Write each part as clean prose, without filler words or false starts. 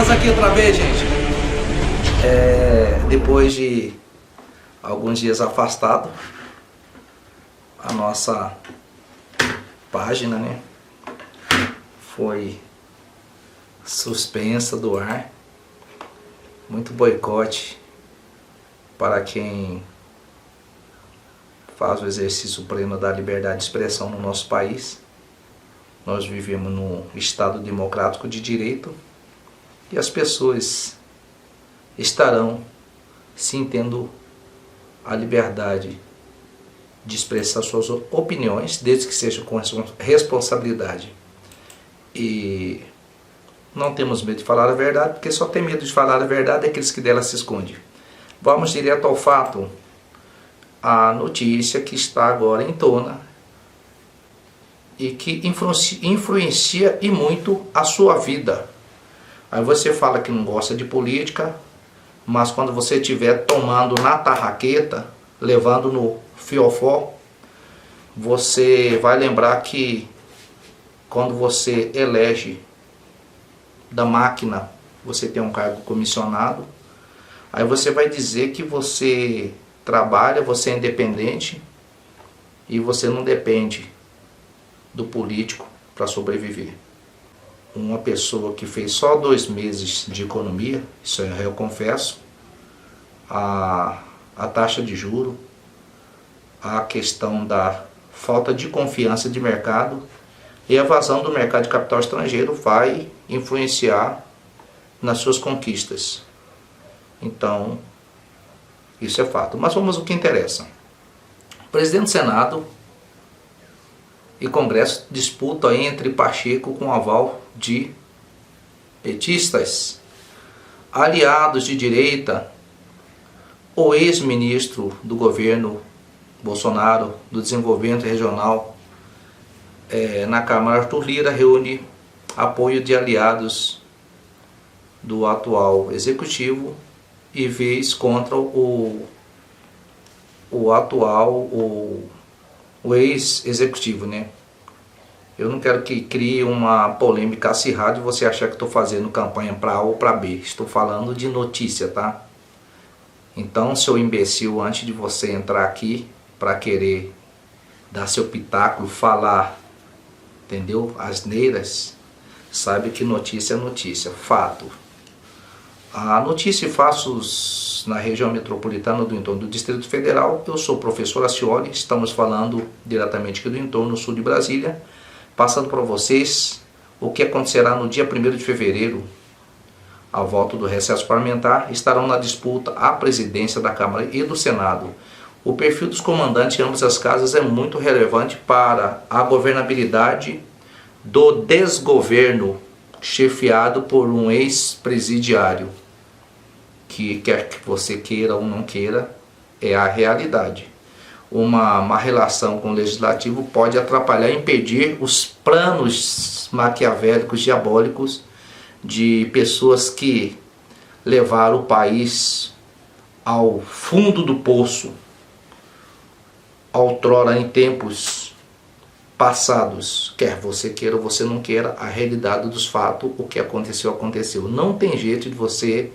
nós aqui outra vez, gente. Depois de alguns dias afastado, a nossa página, né, foi suspensa do ar. Muito boicote para quem faz o exercício pleno da liberdade de expressão no nosso país. Nós vivemos num Estado democrático de direito e as pessoas estarão sim tendo a liberdade de expressar suas opiniões, desde que seja com responsabilidade. E não temos medo de falar a verdade, porque só tem medo de falar a verdade aqueles que dela se escondem. Vamos direto ao fato. A notícia que está agora em tona e que influencia e muito a sua vida. Aí você fala que não gosta de política, mas quando você estiver tomando na tarraqueta, levando no fiofó, você vai lembrar que quando você elege da máquina, você tem um cargo comissionado, aí você vai dizer que você trabalha, você é independente e você não depende do político para sobreviver. Uma pessoa que fez só 2 meses de economia, isso eu confesso, a taxa de juro, a questão da falta de confiança de mercado e a evasão do mercado de capital estrangeiro vai influenciar nas suas conquistas. Então, isso é fato. Mas vamos ao que interessa. O presidente do Senado e Congresso disputam entre Pacheco com aval de petistas, aliados de direita. O ex-ministro do governo Bolsonaro, do desenvolvimento regional, na Câmara, Arthur Lira, reúne apoio de aliados do atual executivo e vez contra o ex-executivo, né? Eu não quero que crie uma polêmica acirrada e você achar que estou fazendo campanha para A ou para B. Estou falando de notícia, tá? Então, seu imbecil, antes de você entrar aqui para querer dar seu pitaco, falar, entendeu? Asneiras, sabe que notícia é notícia, fato. A notícia e fatos na região metropolitana do entorno do Distrito Federal. Eu sou o professor Acioli, estamos falando diretamente aqui do entorno sul de Brasília, passando para vocês o que acontecerá no dia 1º de fevereiro. Ao voto do recesso parlamentar, estarão na disputa a presidência da Câmara e do Senado. O perfil dos comandantes em ambas as casas é muito relevante para a governabilidade do desgoverno chefiado por um ex-presidiário, que quer que você queira ou não queira, é a realidade. Uma má relação com o legislativo pode atrapalhar e impedir os planos maquiavélicos, diabólicos, de pessoas que levaram o país ao fundo do poço, outrora em tempos passados. Quer você queira ou você não queira, a realidade dos fatos, o que aconteceu, aconteceu. Não tem jeito de você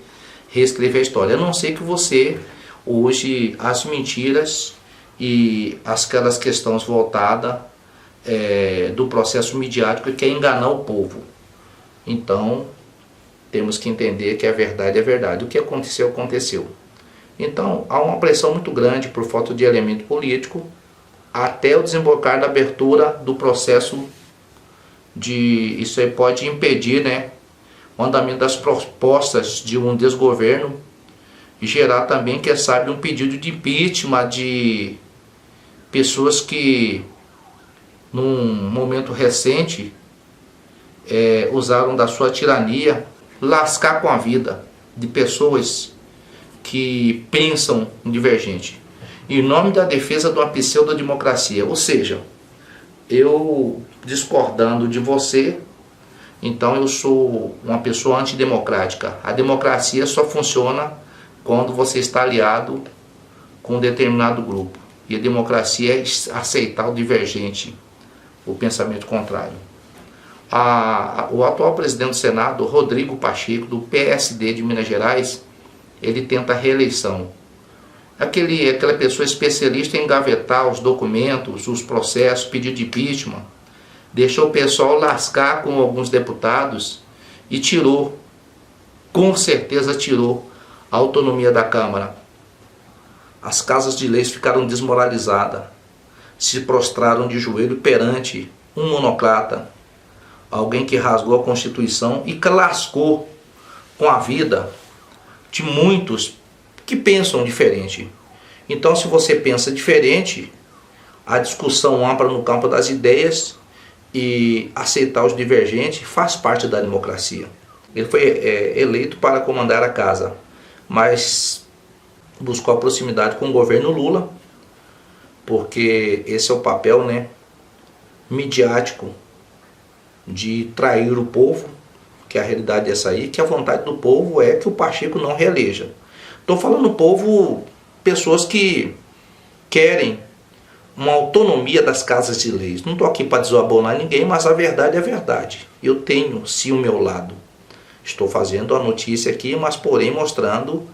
reescrever a história, a não ser que você use as mentiras e aquelas questões voltadas do processo midiático que quer enganar o povo. Então, temos que entender que a verdade é verdade. O que aconteceu, aconteceu. Então, há uma pressão muito grande por falta de elemento político até o desembocar da abertura do processo de... Isso aí pode impedir, né, o andamento das propostas de um desgoverno e gerar também, quem sabe, um pedido de impeachment de pessoas que, num momento recente, usaram da sua tirania, lascar com a vida de pessoas que pensam divergente, em nome da defesa de uma pseudo-democracia. Ou seja, eu discordando de você, então eu sou uma pessoa antidemocrática. A democracia só funciona quando você está aliado com um determinado grupo. E a democracia é aceitar o divergente, o pensamento contrário. O atual presidente do Senado, Rodrigo Pacheco, do PSD de Minas Gerais, ele tenta a reeleição. Aquela pessoa especialista em engavetar os documentos, os processos, pedido de impeachment, deixou o pessoal lascar com alguns deputados e tirou, com certeza tirou, a autonomia da Câmara. As casas de leis ficaram desmoralizadas, se prostraram de joelho perante um monocrata, alguém que rasgou a Constituição e que lascou com a vida de muitos que pensam diferente. Então, se você pensa diferente, a discussão ampla no campo das ideias e aceitar os divergentes faz parte da democracia. Ele foi eleito para comandar a casa, mas buscou a proximidade com o governo Lula, porque esse é o papel, midiático de trair o povo, que a realidade é essa aí, que a vontade do povo é que o Pacheco não reeleja. Estou falando povo, pessoas que querem uma autonomia das casas de leis. Não estou aqui para desabonar ninguém, mas a verdade é a verdade. Eu tenho sim o meu lado. Estou fazendo a notícia aqui, mas porém mostrando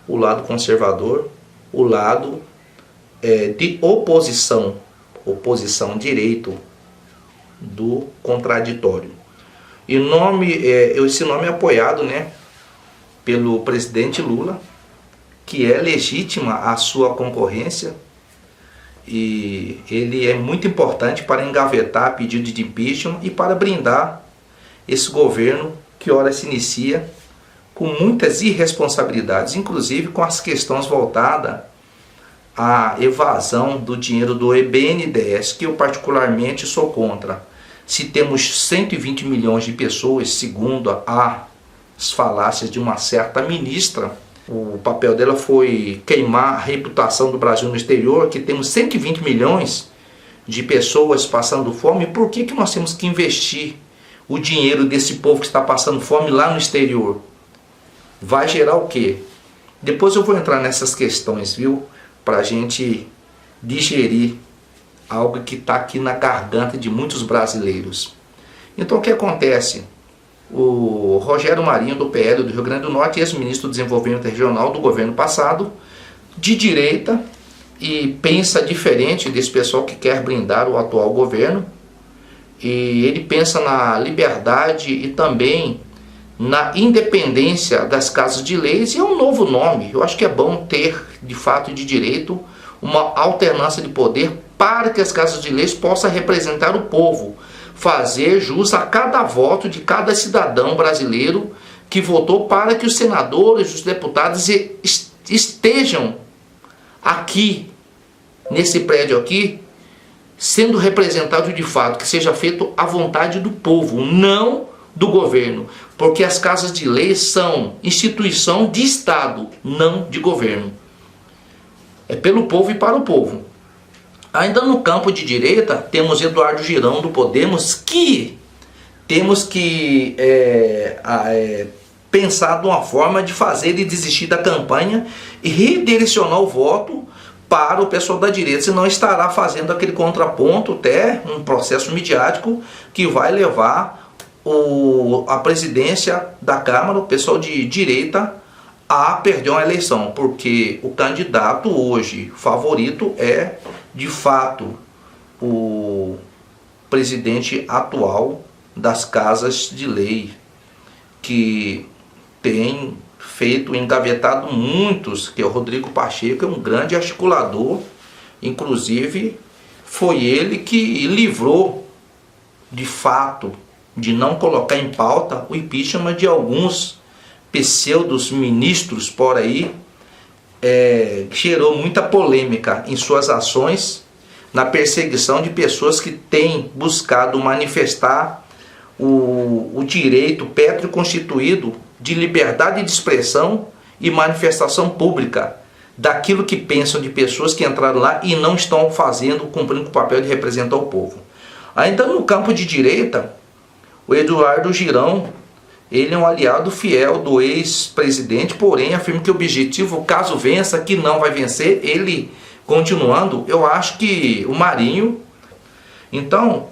o lado conservador, o lado de oposição direito do contraditório. E esse nome é apoiado pelo presidente Lula, que é legítima a sua concorrência, e ele é muito importante para engavetar pedido de impeachment e para brindar esse governo que ora se inicia com muitas irresponsabilidades, inclusive com as questões voltadas à evasão do dinheiro do BNDES, que eu particularmente sou contra. Se temos 120 milhões de pessoas, segundo as falácias de uma certa ministra, o papel dela foi queimar a reputação do Brasil no exterior, que temos 120 milhões de pessoas passando fome. Por que nós temos que investir o dinheiro desse povo que está passando fome lá no exterior? Vai gerar o quê? Depois eu vou entrar nessas questões, viu? Para a gente digerir algo que está aqui na garganta de muitos brasileiros. Então o que acontece? O Rogério Marinho, do PL do Rio Grande do Norte, ex-ministro do Desenvolvimento Regional do governo passado, de direita, e pensa diferente desse pessoal que quer blindar o atual governo, e ele pensa na liberdade e também na independência das casas de leis, e é um novo nome. Eu acho que é bom ter, de fato e de direito, uma alternância de poder para que as casas de leis possam representar o povo, fazer jus a cada voto de cada cidadão brasileiro que votou, para que os senadores, os deputados estejam aqui, nesse prédio aqui, sendo representados de fato, que seja feito à vontade do povo, não do governo, porque as casas de leis são instituição de Estado, não de governo. É pelo povo e para o povo. Ainda no campo de direita, temos Eduardo Girão, do Podemos, que temos que pensar de uma forma de fazer ele desistir da campanha e redirecionar o voto para o pessoal da direita, senão estará fazendo aquele contraponto, até um processo midiático que vai levar a presidência da Câmara, o pessoal de direita, a perder uma eleição, porque o candidato hoje favorito é, de fato, o presidente atual das casas de lei, que tem feito, engavetado muitos, que é o Rodrigo Pacheco, é um grande articulador, inclusive foi ele que livrou, de fato, de não colocar em pauta o impeachment de alguns pseudos ministros por aí, gerou muita polêmica em suas ações na perseguição de pessoas que têm buscado manifestar o direito pétreo constituído de liberdade de expressão e manifestação pública daquilo que pensam de pessoas que entraram lá e não estão cumprindo o papel de representar o povo. Ainda no campo de direita, o Eduardo Girão, ele é um aliado fiel do ex-presidente, porém afirma que o objetivo, caso vença, que não vai vencer, ele continuando, eu acho que o Marinho. Então,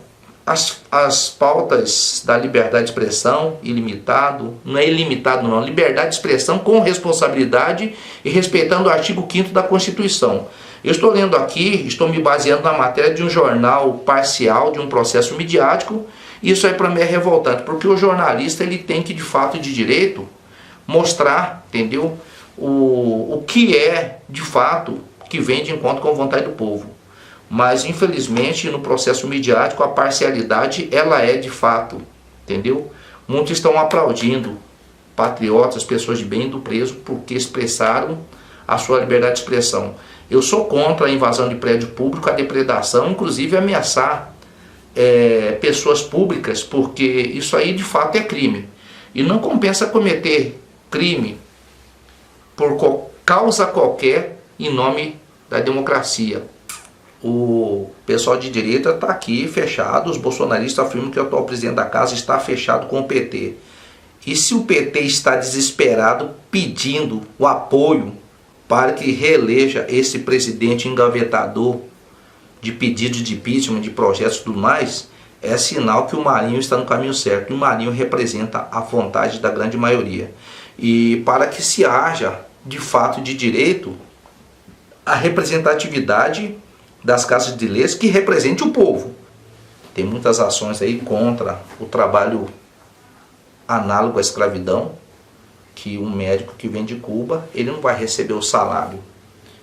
as pautas da liberdade de expressão, ilimitado, não é ilimitado não, liberdade de expressão com responsabilidade e respeitando o artigo 5º da Constituição. Eu estou lendo aqui, estou me baseando na matéria de um jornal parcial, de um processo midiático. Isso aí para mim é revoltante, porque o jornalista ele tem que, de fato e de direito, mostrar, entendeu, o que é, de fato, que vem de encontro com a vontade do povo. Mas, infelizmente, no processo midiático, a parcialidade, ela é de fato, entendeu? Muitos estão aplaudindo patriotas, pessoas de bem do preso, porque expressaram a sua liberdade de expressão. Eu sou contra a invasão de prédio público, a depredação, inclusive ameaçar pessoas públicas, porque isso aí, de fato, é crime. E não compensa cometer crime por causa qualquer em nome da democracia. O pessoal de direita está aqui fechado, os bolsonaristas afirmam que o atual presidente da casa está fechado com o PT. E se o PT está desesperado pedindo o apoio para que reeleja esse presidente engavetador de pedidos de impeachment, de projetos e tudo mais, é sinal que o Marinho está no caminho certo. E o Marinho representa a vontade da grande maioria. E para que se haja de fato de direito, a representatividade das casas de leis que represente o povo. Tem muitas ações aí contra o trabalho análogo à escravidão, que um médico que vem de Cuba, ele não vai receber o salário.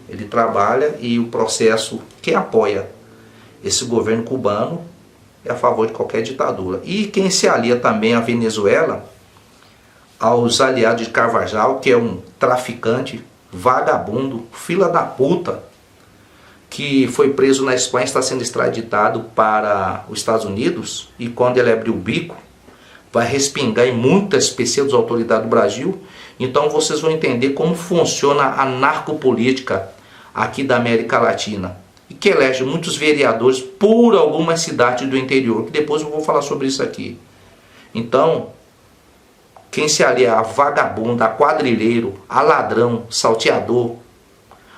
Ele trabalha e o processo que apoia esse governo cubano é a favor de qualquer ditadura. E quem se alia também à Venezuela, aos aliados de Carvajal, que é um traficante, vagabundo, fila da puta, que foi preso na Espanha, está sendo extraditado para os Estados Unidos, e quando ele abrir o bico, vai respingar em muitas pseudo-autoridades do Brasil. Então vocês vão entender como funciona a narcopolítica aqui da América Latina, e que elege muitos vereadores por algumas cidades do interior, que depois eu vou falar sobre isso aqui. Então, quem se alia a vagabundo, a quadrilheiro, a ladrão, salteador,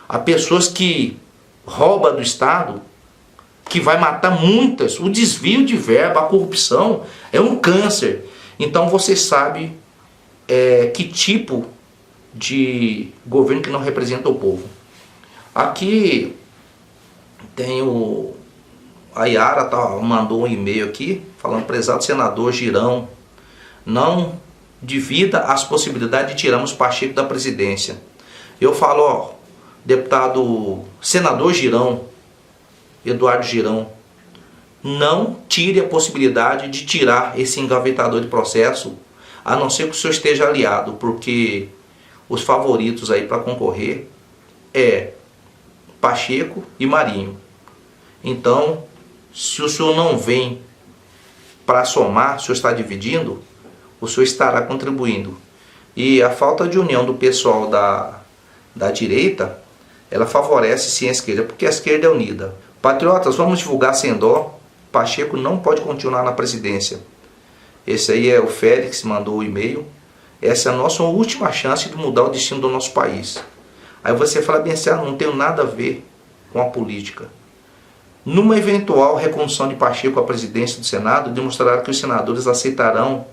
a pessoas que rouba do Estado, que vai matar muitas, o desvio de verba, a corrupção é um câncer. Então você sabe que tipo de governo que não representa o povo. Aqui tem a Yara mandou um e-mail aqui falando: prezado senador Girão, não divida as possibilidades de tirarmos Pacheco da presidência. Eu falo, ó, deputado senador Girão, Eduardo Girão, não tire a possibilidade de tirar esse engavetador de processo, a não ser que o senhor esteja aliado, porque os favoritos aí para concorrer é Pacheco e Marinho. Então, se o senhor não vem para somar, o senhor está dividindo, o senhor estará contribuindo. E a falta de união do pessoal da direita, ela favorece sim a esquerda, porque a esquerda é unida. Patriotas, vamos divulgar sem dó. Pacheco não pode continuar na presidência. Esse aí é o Félix, mandou o e-mail. Essa é a nossa última chance de mudar o destino do nosso país. Aí você fala bem assim: não tem nada a ver com a política. Numa eventual recondução de Pacheco à presidência do Senado, demonstrará que os senadores aceitarão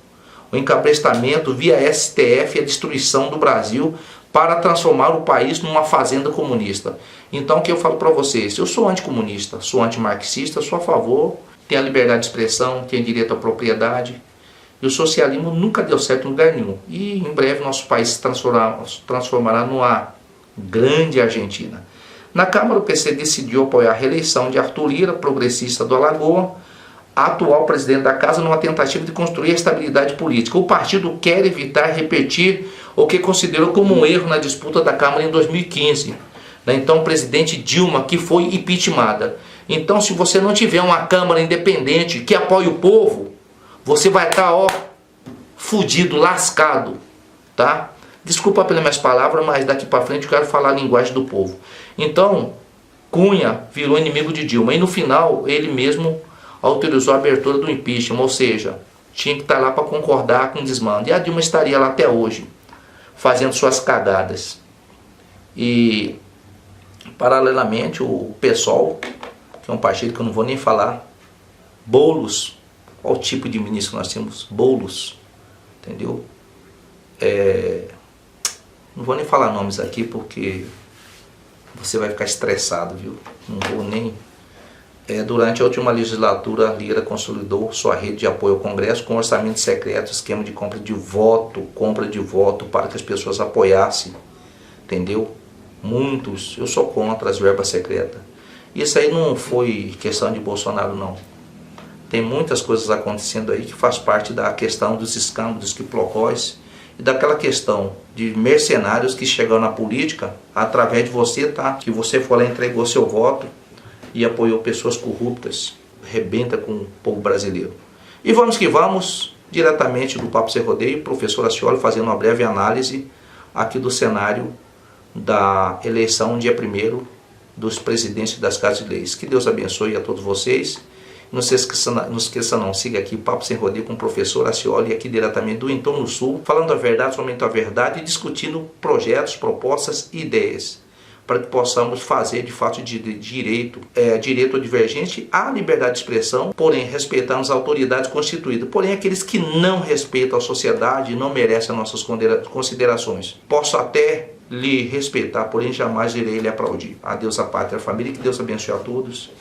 o encabrestamento via STF e a destruição do Brasil para transformar o país numa fazenda comunista. Então o que eu falo para vocês? Eu sou anticomunista, sou antimarxista, sou a favor, tem a liberdade de expressão, tem direito à propriedade. E o socialismo nunca deu certo em lugar nenhum. E em breve nosso país se transformará numa grande Argentina. Na Câmara, o PC decidiu apoiar a reeleição de Arthur Lira, progressista do Alagoa, atual presidente da casa, numa tentativa de construir a estabilidade política. O partido quer evitar repetir o que considerou como um erro na disputa da Câmara em 2015. Da então presidente Dilma, que foi impeachmentada. Então, se você não tiver uma Câmara independente que apoie o povo, você vai estar, fudido, lascado, tá? Desculpa pelas minhas palavras, mas daqui para frente eu quero falar a linguagem do povo. Então, Cunha virou inimigo de Dilma. E no final, ele mesmo autorizou a abertura do impeachment, ou seja, tinha que estar lá para concordar com o desmando. E a Dilma estaria lá até hoje, fazendo suas cagadas. E, paralelamente, o PSOL, que é um partido que eu não vou nem falar, Boulos, Olha o tipo de ministro que nós temos, Boulos, entendeu? Não vou nem falar nomes aqui porque você vai ficar estressado, viu? Não vou nem... durante a última legislatura, a Lira consolidou sua rede de apoio ao Congresso com orçamento secreto, esquema de compra de voto para que as pessoas apoiassem, entendeu? Muitos, eu sou contra as verbas secretas. Isso aí não foi questão de Bolsonaro, não. Tem muitas coisas acontecendo aí que faz parte da questão dos escândalos, quiplocóis e daquela questão de mercenários que chegam na política através de você, tá? Que você foi lá, entregou seu voto e apoiou pessoas corruptas. Rebenta com o povo brasileiro. E vamos que vamos, diretamente do Papo Sem Rodeio, professor Acioli fazendo uma breve análise aqui do cenário da eleição dia 1º dos presidentes das casas de leis. Que Deus abençoe a todos vocês. Não se esqueça não, siga aqui Papo Sem Rodeio com o professor Acioli, aqui diretamente do Entorno Sul, falando a verdade, somente a verdade, e discutindo projetos, propostas e ideias, para que possamos fazer de fato de direito divergente à liberdade de expressão, porém respeitando as autoridades constituídas. Porém, aqueles que não respeitam a sociedade não merecem as nossas considerações. Posso até lhe respeitar, porém jamais irei lhe aplaudir. Adeus à pátria, à família, que Deus abençoe a todos.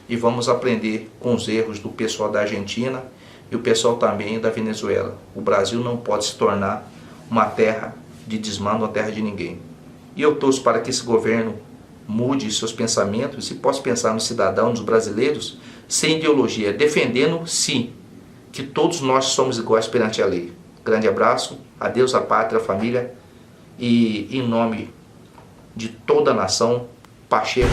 E vamos aprender com os erros do pessoal da Argentina e o pessoal também da Venezuela. O Brasil não pode se tornar uma terra de desmando, uma terra de ninguém. E eu torço para que esse governo mude seus pensamentos e possa pensar nos cidadãos, nos brasileiros, sem ideologia, defendendo, sim, que todos nós somos iguais perante a lei. Grande abraço, adeus à pátria, à família, e em nome de toda a nação, Pacheco.